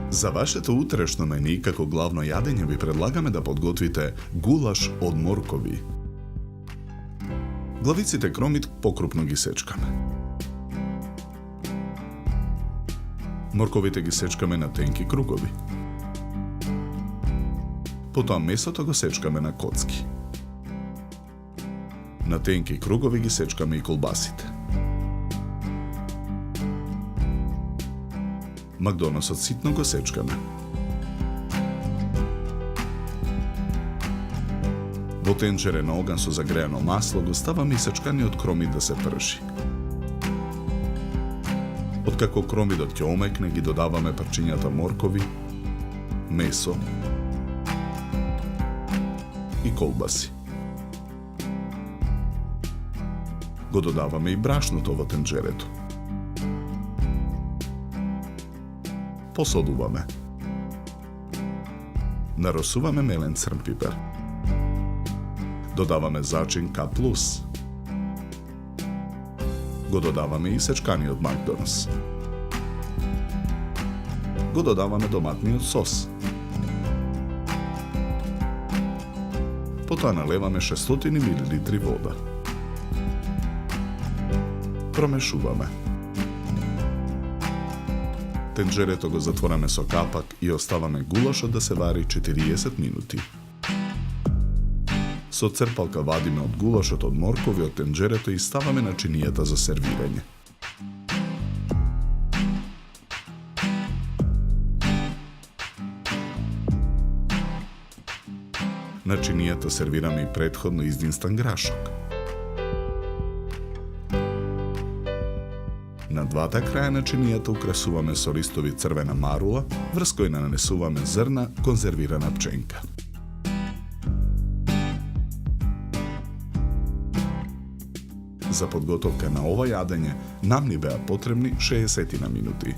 Za vašето утрешно мени како главно јадење ви предлагаме да подготвите гулаш од моркови. Главиците кромит покрупно ги сечкаме. Морковите ги сечкаме на тенки кругови. Потоа месото го сечкаме на коцки. На тенки кругови ги сечкаме и колбасите. Макдоносот ситно го сечкаме. Во тенџере на оган со загреано масло го ставаме исечканиот кромит да се пржи. Откако кромидот ќе омекне, ги додаваме парчињата моркови, месо и колбаси. Го додаваме и брашното во тенџерето. Посолуваме. Наросуваме мелен црн пипер. Додаваме зачин К+. Го додаваме и сечканиот макдонос. Го додаваме доматниот сос. Потоа налеваме 600 мл вода. Промешуваме. Тенџерето го затвораме со капак и оставаме гулашот да се вари 40 минути. Со црпалка вадиме од гулашот од моркови од тенџерето и ставаме на чинијата за сервирање. На чинијата сервираме и претходно издинстан грашок. На двата краја на чинијата украсуваме со листови црвена марула, врз кој нанесуваме зрна конзервирана пченка. За подготовка на ова јадење нам ни беа потребни 60 минути.